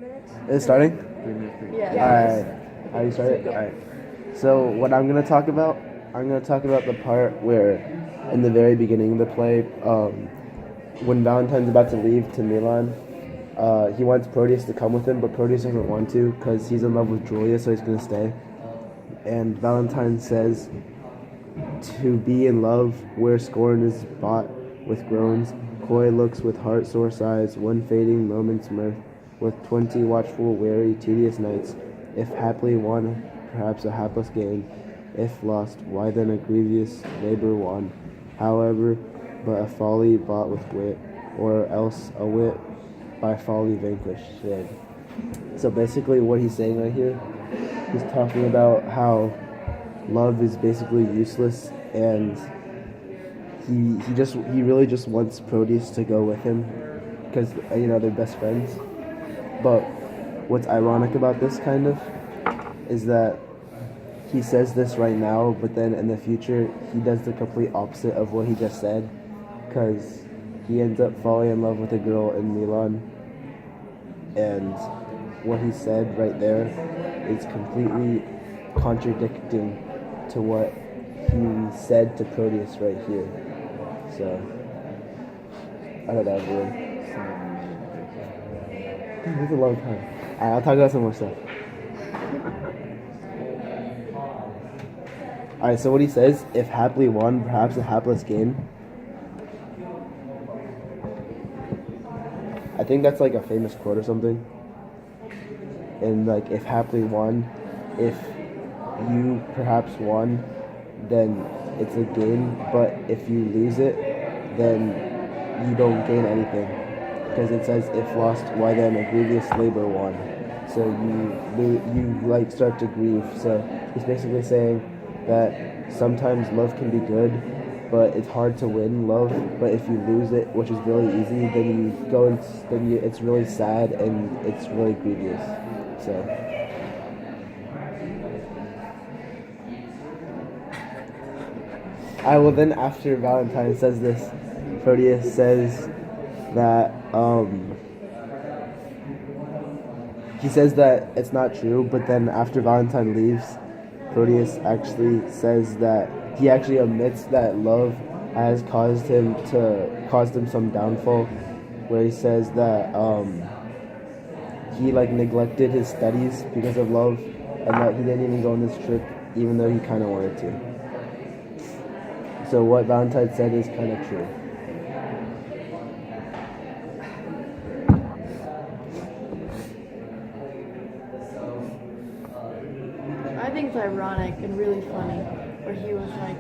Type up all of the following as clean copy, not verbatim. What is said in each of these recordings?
minutes. Is it starting? 3 minutes. Yeah. Alright. How do you start it? Alright. So what I'm gonna talk about the part where, in the very beginning of the play, when Valentine's about to leave to Milan, he wants Proteus to come with him, but Proteus doesn't want to because he's in love with Julia, so he's gonna stay. And Valentine says, "To be in love, where scorn is bought with groans, coy looks with heart-sore sighs, one fading moment's mirth, with 20 watchful, weary, tedious nights. If haply won, perhaps a hapless gain. If lost, why then a grievous labor won? However, but a folly bought with wit, or else a wit by folly vanquished." So basically what he's saying right here, he's talking about how love is basically useless, and he really just wants Proteus to go with him because they're best friends. But what's ironic about this kind of is that he says this right now, but then in the future he does the complete opposite of what he just said, because he ends up falling in love with a girl in Milan, and what he said right there is completely contradicting to what he said to Proteus right here. So I thought that was weird. It's a long time. Alright, I'll talk about some more stuff. Alright, so what he says, if happily won, perhaps a hapless gain. I think that's like a famous quote or something. And like, if happily won, if you perhaps won, then it's a gain, but if you lose it, then you don't gain anything, because it says if lost, why then a grievous labor won. So you start to grieve. So he's basically saying that sometimes love can be good, but it's hard to win love. But if you lose it, which is really easy, then it's really sad and it's really grievous. So. Then after Valentine says this, Proteus says that he says that it's not true, but then after Valentine leaves, Proteus actually says that he actually admits that love has caused him some downfall, where he says that he neglected his studies because of love, and that he didn't even go on this trip even though he kind of wanted to. So what Valentine said is kind of true. I think it's ironic and really funny, where he was like,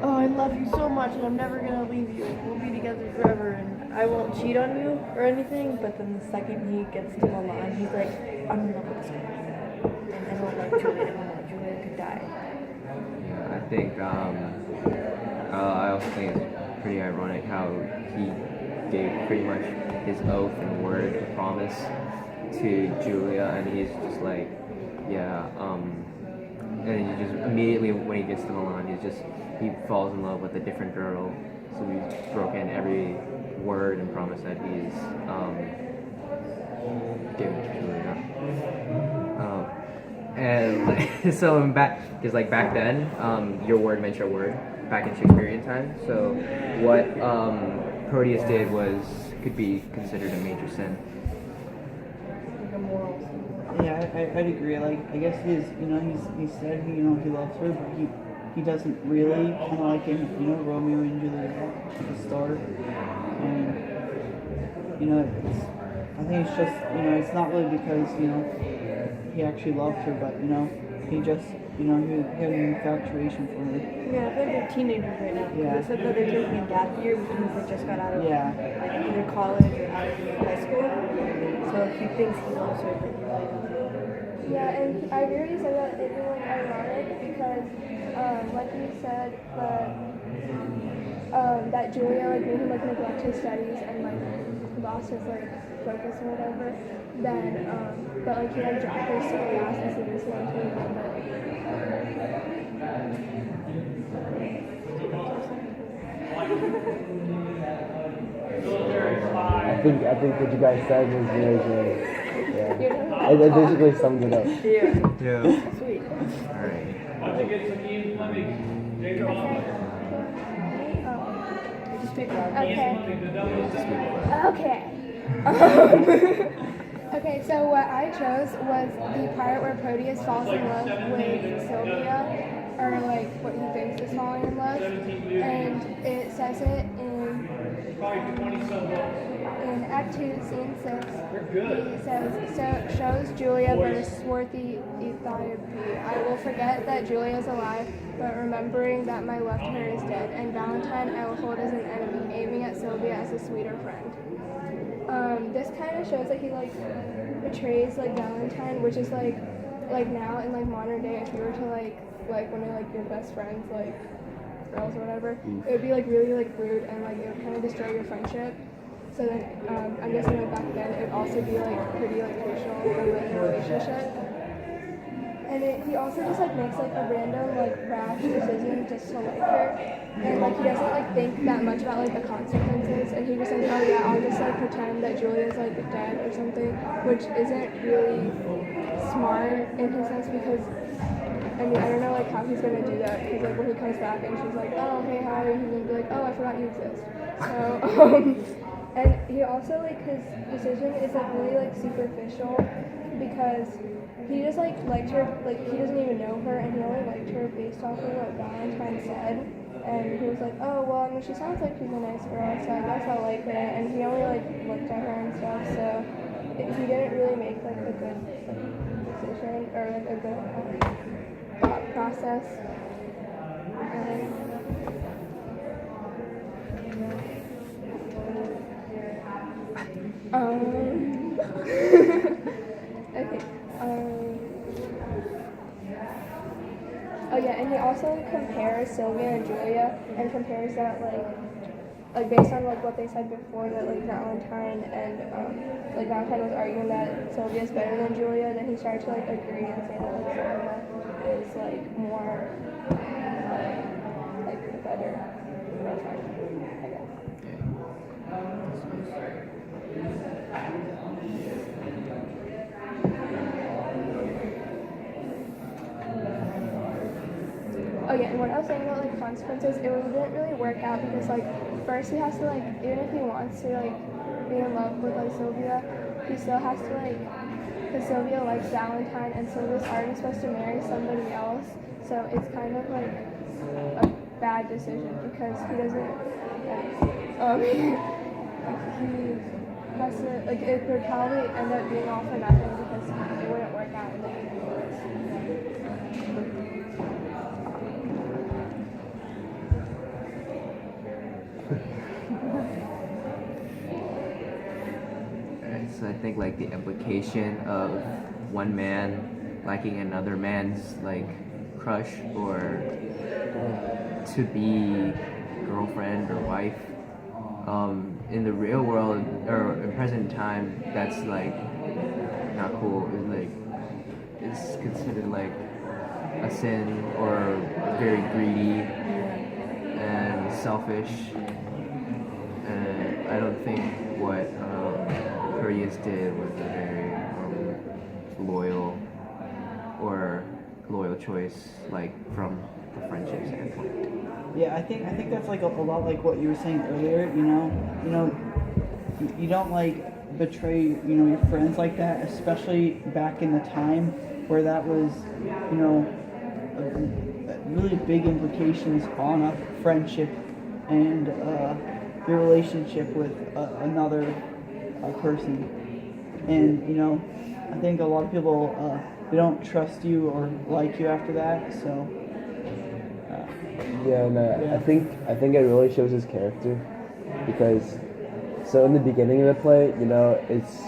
"Oh, I love you so much, and I'm never gonna leave you. We'll be together forever, and I won't cheat on you or anything." But then the second he gets to Milan, he's like, "I'm in love with this girl, and I don't like Julia anymore. Julia could die." Yeah, I think I also think it's pretty ironic how he gave pretty much his oath and word and promise to Julia, and he's just like, yeah, and he just immediately when he gets to Milan, he falls in love with a different girl. So he's broken every word and promise that he's given to Julia. And so back then, your word meant your word. Back in Shakespearean time, so what Proteus did could be considered a major sin. Like a moral sin. Yeah, I'd agree. Like, I guess he said he loves her, but he doesn't really, kind of like in Romeo and Juliet at the start. I think it's just it's not really because he actually loved her, but he just he had an infatuation for her. Yeah, I think they're teenagers right now. Yeah. They said that they're taking a gap year because they just got out of either college or out of high school. So he thinks he loves her, but he really doesn't. Yeah, and I really said that it was ironic because, like you said, that Julia made him neglect his studies and lost his focus or whatever. Then, but he dropped her so fast and so this one to remember. I think what you guys said was really good. Yeah. It basically sums it up. Yeah. Yeah. Sweet. Alright. Just pick one. Okay. Okay, so what I chose was the part where Proteus falls in love with Sylvia, or like what he thinks is falling in love, and it says it in Act 2, Scene 6. He says, so shows Julia versus swarthy Ethiopia. I will forget that Julia is alive, but remembering that my left her is dead, and Valentine I will hold as an enemy, aiming at Sylvia as a sweeter friend. This kind of shows that he like betrays like Valentine, which is like now in like modern day, if you were to like one of like your best friends like girls or whatever, it would be like really like rude and like it would kind of destroy your friendship. So then I'm guessing like back then it would also be like pretty like crucial in like a relationship. And he also just like makes like a random like rash decision just to like her, and like he doesn't like think that much about like the consequences, and he just like, oh yeah, I'll just like pretend that Julia's like dead or something, which isn't really smart in his sense, because I mean I don't know like how he's gonna do that, because like when he comes back and she's like, oh hey how are you, he's gonna be like, oh I forgot you exist. So and he also like his decision is like really like superficial, because he just like liked her, like he doesn't even know her, and he only liked her based off of what Valentine said, and he was like, oh well I mean she sounds like she's a nice girl, so I guess I'll like her, and he only like looked at her and stuff, so he didn't really make like a good like, decision or like a good thought process. Okay. Oh yeah, and he also compares Sylvia and Julia, and compares that like based on like what they said before, that like Valentine and like Valentine was arguing that Sylvia's better than Julia. Then he started to like agree and say that like Sylvia is like more like the better girlfriend, I guess. Oh yeah, and what I was saying about like consequences, it didn't really work out, because like first he has to like, even if he wants to like be in love with like Sylvia, he still has to like, because Sylvia likes Valentine and Sylvia's already supposed to marry somebody else, so it's kind of like a bad decision, because he doesn't he has to like, it would probably end up being all for nothing, because it wouldn't work out in the end. So I think like the implication of one man liking another man's like crush or to be girlfriend or wife, in the real world or in present time, that's like not cool. It's like it's considered like a sin or very greedy and selfish, and I don't think what Proteus did was a very loyal choice, like from the friendship standpoint. Yeah, I think that's like a lot like what you were saying earlier. You don't like betray your friends like that, especially back in the time where that was really big implications on a friendship and your relationship with another person. And I think a lot of people they don't trust you or like you after that. So Yeah, and I think it really shows his character, because so in the beginning of the play, it's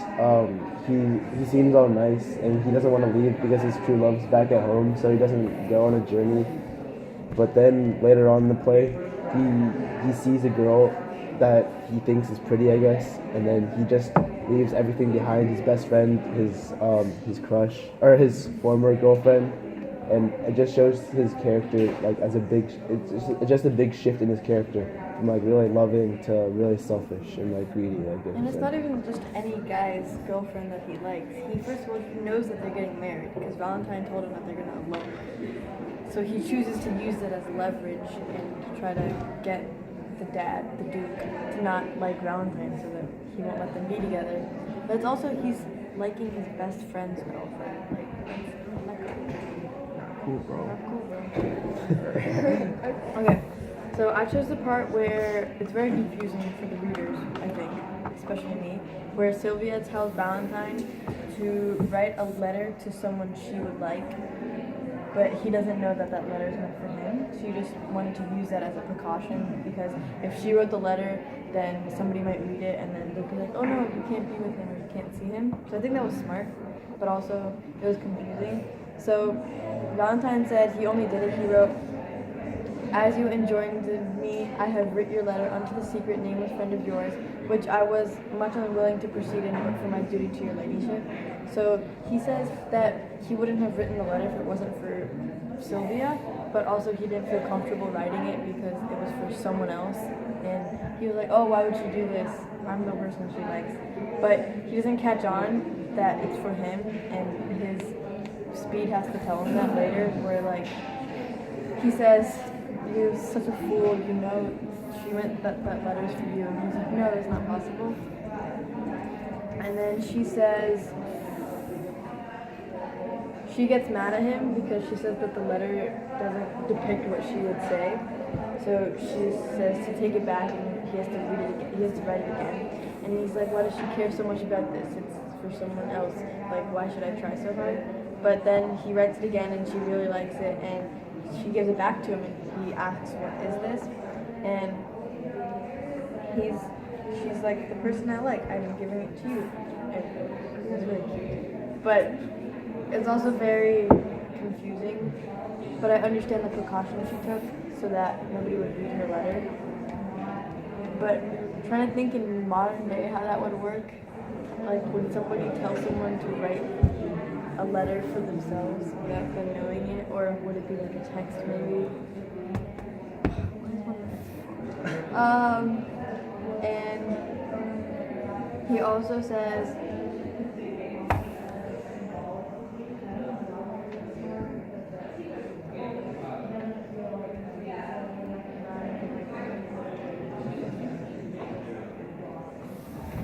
he seems all nice and he doesn't want to leave because his true love's back at home, so he doesn't go on a journey. But then later on in the play, he sees a girl that he thinks is pretty, I guess, and then he just leaves everything behind, his best friend, his crush, or his former girlfriend, and it just shows his character like as a big, it's just a big shift in his character from like really loving to really selfish and like greedy, like David And it's said. not even just any guy's girlfriend that he likes. He first of all, he knows that they're getting married because Valentine told him that they're gonna elope. So he chooses to use it as leverage and to try to get the dad, the Duke, to not like Valentine so that he won't let them be together. But it's also he's liking his best friend's girlfriend. Like, that's not Cool, bro. cool, bro. Okay, so I chose the part where it's very confusing for the readers, I think, especially me, where Sylvia tells Valentine to write a letter to someone she would like, but he doesn't know that that letter is meant for him. She just wanted to use that as a precaution because if she wrote the letter, then somebody might read it and then they'll be like, oh no, you can't be with him or you can't see him. So I think that was smart, but also it was confusing. So Valentine said he only did it, he wrote, as you enjoined me, I have writ your letter unto the secret nameless friend of yours, which I was much unwilling to proceed in but for my duty to your ladyship. So he says that he wouldn't have written the letter if it wasn't for Sylvia, but also he didn't feel comfortable writing it because it was for someone else. And he was like, oh, why would she do this? I'm the person she likes. But he doesn't catch on that it's for him, and his speed has to tell him that later, where like, he says, you're such a fool, you know, she meant that letter's for you. And he's like, no, that's not possible. And then she says, she gets mad at him because she says that the letter doesn't depict what she would say. So she says to take it back and he has to read it again, he has to write it again. And he's like, why does she care so much about this? It's for someone else. Like, why should I try so hard? But then he writes it again and she really likes it and she gives it back to him and he asks, what is this? And she's like, the person I like, I'm giving it to you. And it's really cute. But it's also very confusing. But I understand the precautions she took so that nobody would read her letter. But trying to think in modern day how that would work. Like, would somebody tell someone to write a letter for themselves without them knowing it? Or would it be like a text maybe? And he also says,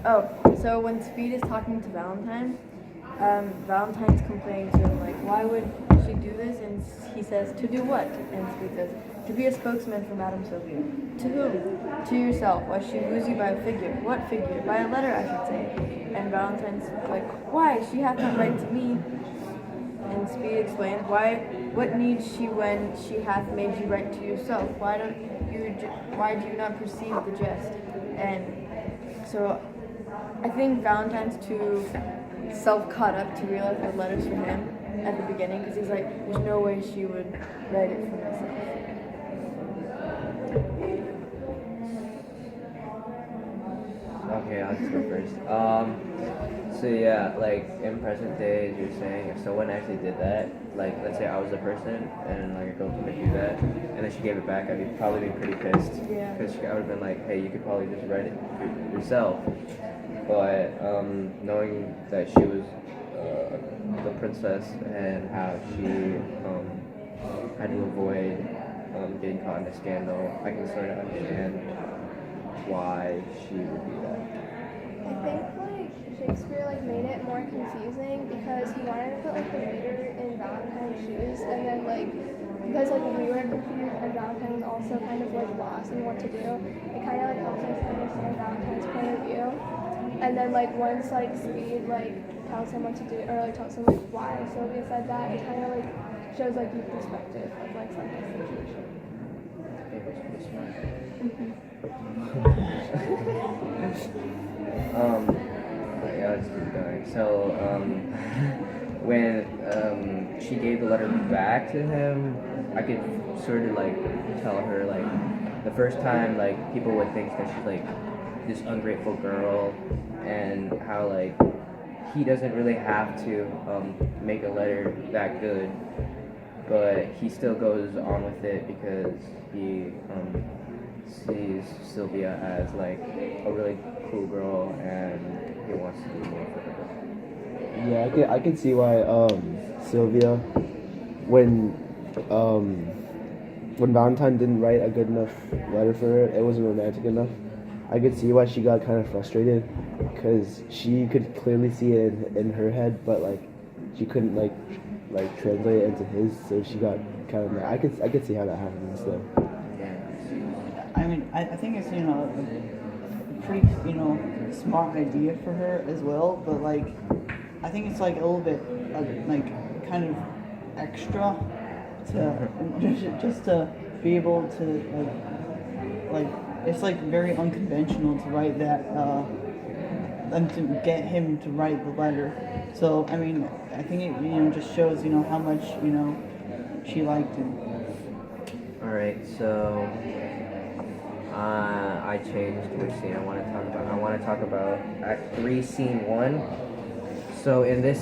oh, so when Speed is talking to Valentine, Valentine's complaining to him, like, why would she do this? And he says, to do what? And Speed says, to be a spokesman for Madame Sylvia. To whom? To yourself. Why she woos you by a figure. What figure? By a letter, I should say. And Valentine's like, why? She hath not write to me. And Speed explains, what needs she when she hath made you write to yourself? Why do you not perceive the jest? And so I think Valentine's too self-caught up to realize the letter's for him at the beginning, because he's like, there's no way she would write it for myself. Okay, I'll just go first. So yeah, like in present day, as you're saying, if someone actually did that, like let's say I was the person and like a girl told me to do that, and then she gave it back, I'd probably be pretty pissed. Yeah. Because I would have been like, hey, you could probably just write it yourself. But knowing that she was the princess and how she had to avoid getting caught in a scandal, I can sort of understand why she would do that. I think like Shakespeare like made it more confusing because he wanted to put like the reader in Valentine's shoes, and then like because like we were confused and Valentine was also kind of like lost in what to do, it kind of like helps us understand Valentine's point of view. And then like once like Speed like tells him what to do or like tells him like why Sylvia said that, it kind of like shows like your perspective of like some situation. Yeah, let's keep going. So, when she gave the letter back to him, I could sort of like tell her like the first time like people would think that she's like this ungrateful girl, and how like he doesn't really have to make a letter that good, but he still goes on with it because he sees Sylvia as like a really cool girl, and he wants to do more for her. Yeah, I could see why Sylvia, when um when Valentine didn't write a good enough letter for her, it wasn't romantic enough. I could see why she got kind of frustrated, because she could clearly see it in her head, but like she couldn't like translate it into his, so she got kind of mad. I could see how that happens though. I mean, I think it's, a pretty, smart idea for her as well, but like, I think it's like a little bit, like, kind of extra to, just to be able to, like, it's like very unconventional to write that, and to get him to write the letter. So, I mean, I think it, just shows, how much, she liked him. Alright, so I changed which scene I want to talk about. I want to talk about Act 3, Scene 1. So in this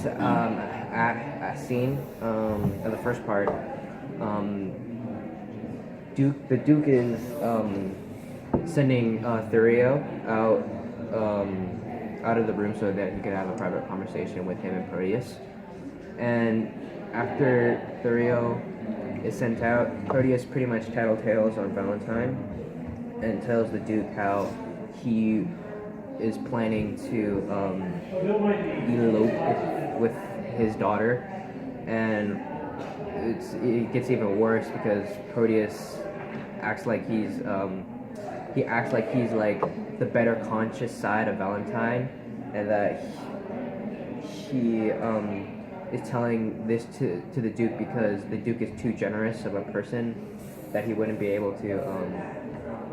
scene, in the first part, the Duke is sending Thurio out of the room so that he could have a private conversation with him and Proteus. And after Thurio is sent out, Proteus pretty much tattletales on Valentine and tells the Duke how he is planning to elope with his daughter, and it gets even worse because Proteus acts like he's like the better conscious side of Valentine, and that he is telling this to the Duke because the Duke is too generous of a person that he wouldn't be able to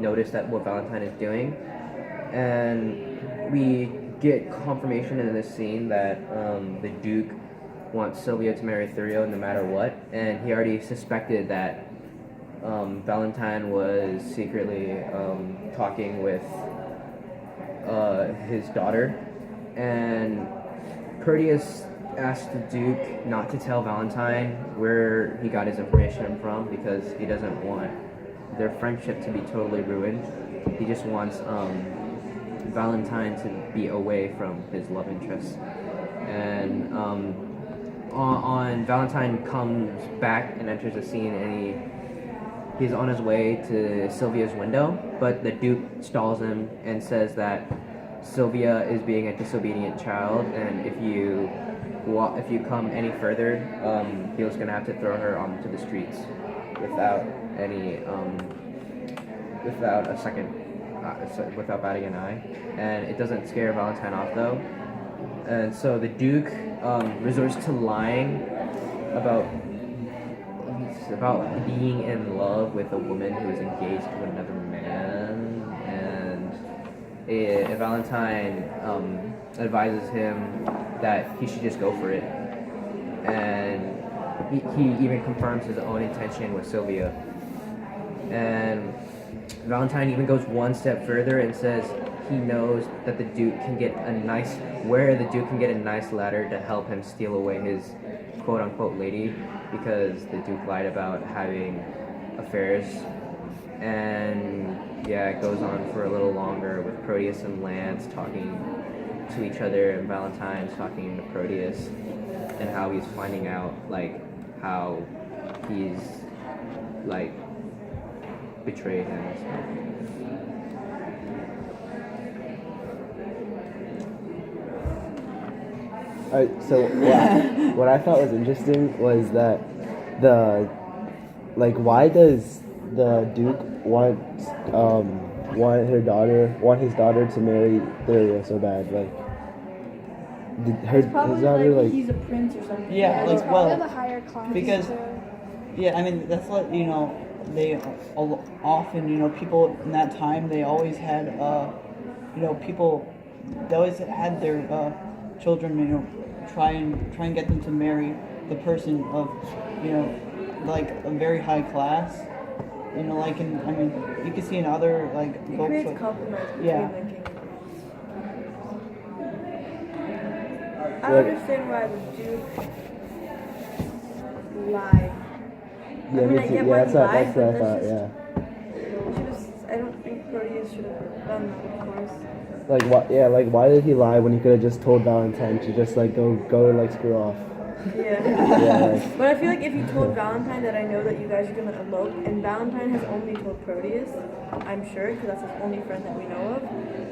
notice that what Valentine is doing. And we get confirmation in this scene that the Duke wants Sylvia to marry Thurio no matter what, and he already suspected that Valentine was secretly talking with his daughter, and Proteus asked the Duke not to tell Valentine where he got his information from because he doesn't want their friendship to be totally ruined. He just wants Valentine to be away from his love interest. And on Valentine comes back and enters the scene, and he's on his way to Sylvia's window, but the Duke stalls him and says that Sylvia is being a disobedient child, and if you come any further, he was gonna have to throw her onto the streets without without batting an eye. And it doesn't scare Valentine off though, and so the Duke resorts to lying about being in love with a woman who is engaged to another man, and Valentine advises him that he should just go for it, and he even confirms his own intention with Sylvia. And Valentine even goes one step further and says he knows that the Duke can get a nice ladder to help him steal away his quote-unquote lady, because the Duke lied about having affairs. And yeah, it goes on for a little longer with Proteus and Lance talking to each other, and Valentine's talking to Proteus, and how he's finding out like how he's like betrayed him and stuff. So what I thought was interesting was that why does the Duke want his daughter to marry Thurio so bad? Like, his daughter like he's a prince or something. Yeah, It's like, probably well, the higher class. because- too. Yeah, I mean, that's what, they often, people in that time, they always had, they always had their children, try and get them to marry the person of, like a very high class. Like you can see in other like It books. creates Like, compromise between Yeah. the kingdoms. I don't understand why the Duke lied. yeah, I mean, me I too. get Yeah, why that's he what lied, I but thought. that's Yeah. just, I don't. Proteus should have done that, of course. Like what? Yeah, like why did he lie when he could have just told Valentine to just like go like screw off? Yeah. Yeah, like, But I feel like if you told Valentine that I know that you guys are gonna elope, and Valentine has only told Proteus, I'm sure, because that's his only friend that we know of,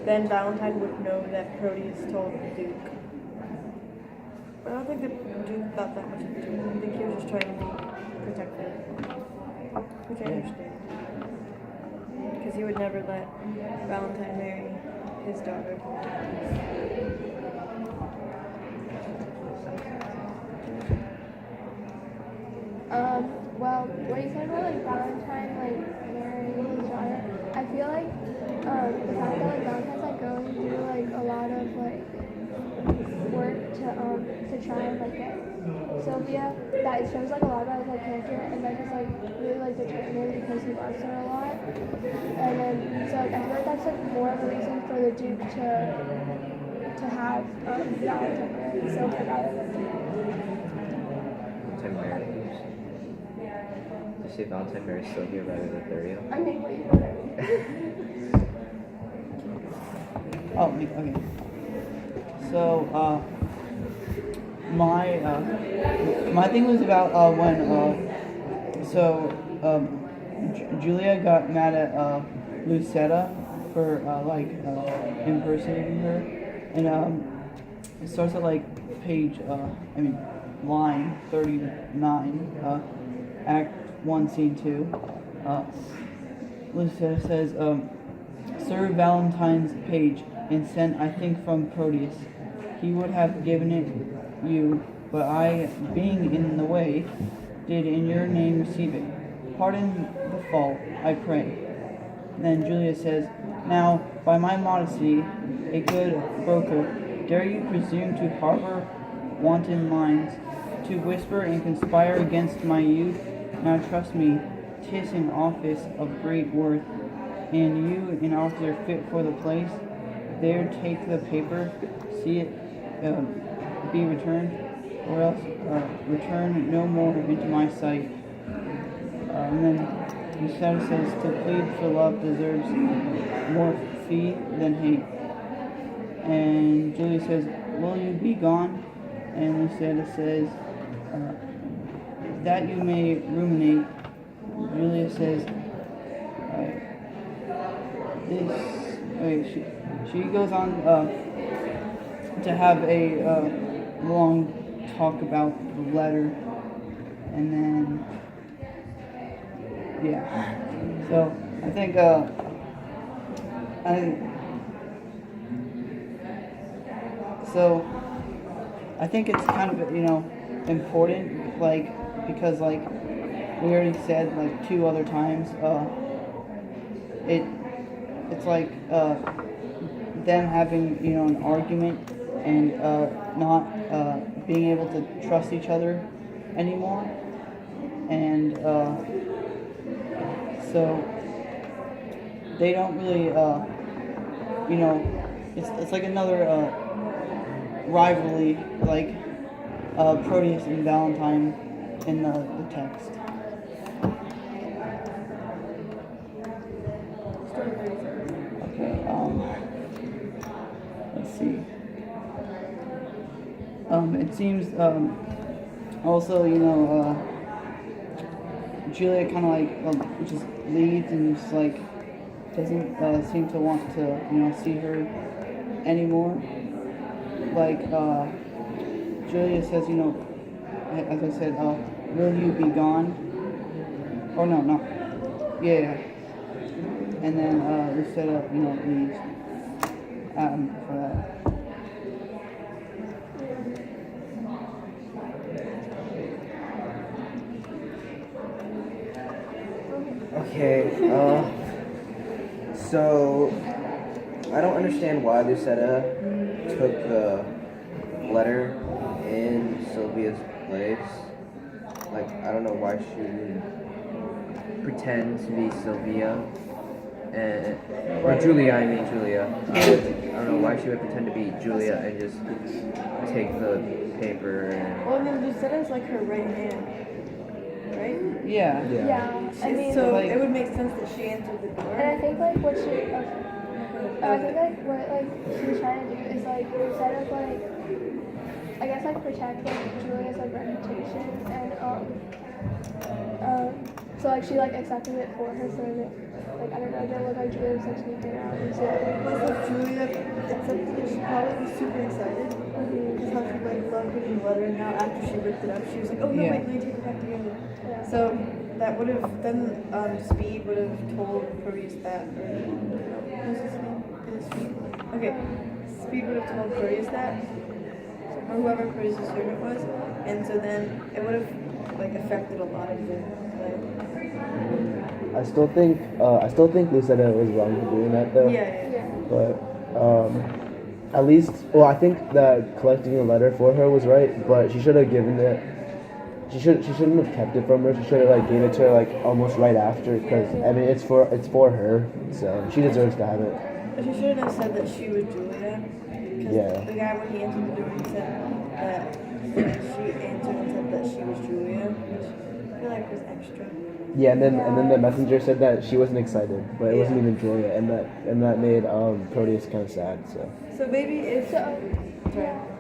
then Valentine would know that Proteus told the Duke. But I don't think the Duke thought that much into it. I think he was just trying to be protective, which I understand. Because he would never let Valentine marry his daughter. Well, what you said about like Valentine like marrying his daughter, I feel like the fact that like Valentine's like going through like a lot of like work to try and like get Sylvia, that it shows like a lot about his like character, and that he's like really like determined because he loves her a lot. And then so like, I feel like that's like more of a reason for the Duke to have Valentine marry Sylvia rather than Valentine marries. Did you say Valentine marries Sylvia rather than Thurio? I mean, what you know what I mean. Oh, okay. So, my thing was about when Julia got mad at Lucetta for impersonating her, and it starts at like page line 39, Act 1, Scene 2. Lucetta says, Sir Valentine's page, and sent, I think, from Proteus. He would have given it you, but I, being in the way, did in your name receive it. Pardon the fault, I pray. Then Julia says, Now, by my modesty, a good broker, dare you presume to harbor wanton minds, to whisper and conspire against my youth? Now trust me, 'tis an office of great worth, and you an officer fit for the place. There take the paper, see it be returned, or else return no more into my sight. And then Lucetta says, to plead for love deserves more fee than hate. And Julia says, will you be gone? And Lucetta says, that you may ruminate. Julia says, she goes on to have a long talk about the letter, and then so I think it's kind of important, like, because like we already said like 2 other times, it's like them having an argument and not being able to trust each other anymore, and so they don't really it's like another rivalry, like Proteus and Valentine in the text. Okay, let's see. It seems also Julia kind of like just leaves and just like doesn't seem to want to see her anymore. Like Julia says, as I said, will you be gone? Oh no. Yeah. And then Lucetta, leaves for that. Okay, so I don't understand why Lucetta took the letter in Sylvia's place. Like, I don't know why she would pretend to be Sylvia, or Julia, I don't know why she would pretend to be Julia and just take the paper and... Well, I mean, Lucetta's like her right hand. right? Yeah. Yeah. I mean, So like- it would make sense that she answered the door. and I think like what she, I think like what like she's trying to do is like instead of like, I guess like protect like Julia's like reputation and so like she like accepted it for her so that like I don't know, it didn't look like Julia was like sneaking out and so Plus, if Julia accepted it, she'd probably be super excited. Because how she like loved reading the letter, and now after she ripped it up, she was like, oh no, Yeah. wait, let me take it back together. yeah. So that would have then Speed would have told Proteus that, or what's his name? Is it Speed? Okay, Speed would have told Proteus that, or whoever Proteus' servant was, and so then it would have like affected a lot of things. I still think Lucetta was wrong for doing that though. Yeah. But at least, well, I think that collecting a letter for her was right, but she should have given it. She shouldn't have kept it from her. She should have like gave it to her like almost right after, because I mean it's for her, so she deserves to have it. But she shouldn't have said that she was Julia. Because Yeah. the guy, when he answered the door, he said that she answered and said that she was Julia, which I feel like was extra. Yeah, and then the messenger said that she wasn't excited, but it wasn't even Julia, and that made Proteus kind of sad. So maybe if,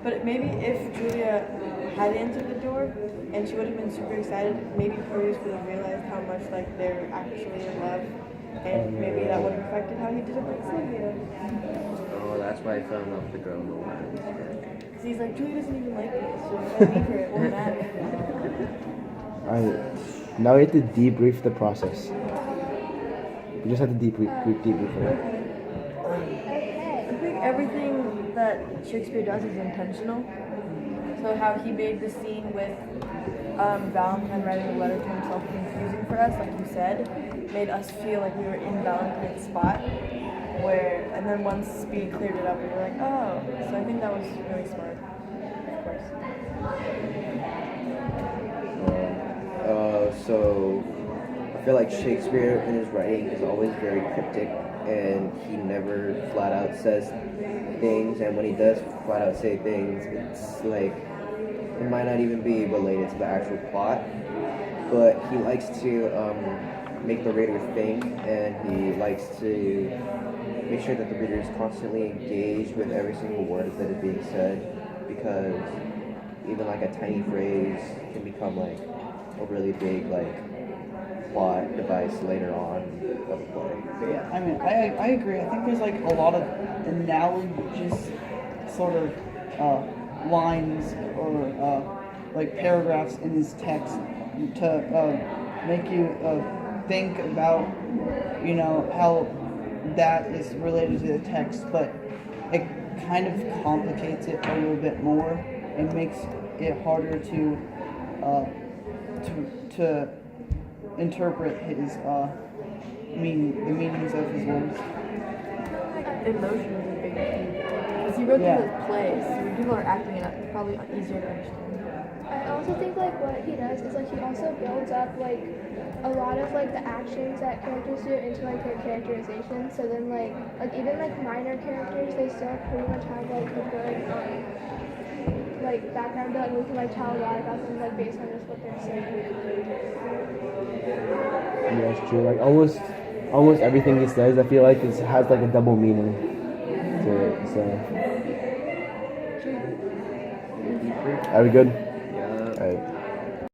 but maybe if Julia had answered the door and she would have been super excited, maybe Proteus would have realized how much like they're actually in love, and maybe that would have affected how he didn't like Sylvia. Oh, that's why I fell in love with the girl in the water. Because he's like, Julia doesn't even like me, so if I leave her, it won't matter. Alright, now we have to debrief the process. We just have to debrief it. I think everything that Shakespeare does is intentional. So how he made the scene with Valentine writing a letter to himself confusing for us, like you said, made us feel like we were in Valentine's spot. And then once Speed cleared it up, we were like, oh. So I think that was really smart, of course. So I feel like Shakespeare in his writing is always very cryptic, and he never flat out says things, and when he does flat out say things, it's like it might not even be related to the actual plot, but he likes to make the reader think, and he likes to make sure that the reader is constantly engaged with every single word that is being said, because even like a tiny phrase can become like a really big like plot device later on of the play. Yeah, I mean, I agree. I think there's like a lot of analogous sort of lines or like paragraphs in his text to make you think about, you know, how that is related to the text, but it kind of complicates it a little bit more and makes it harder to interpret his meaning, the meanings of his words. Emotion is a big thing. Because he wrote those plays, so when people are acting it out, it's probably easier to understand. I also think like what he does is like he also builds up like a lot of like the actions that characters do into like their characterization. So then like even like minor characters, they still pretty much have like a good like background, but like we can like tell a lot about them like based on just what they're saying. Yeah, it's true. Like almost everything he says, I feel like it has like a double meaning to it. So, are we good? Yeah. Alright.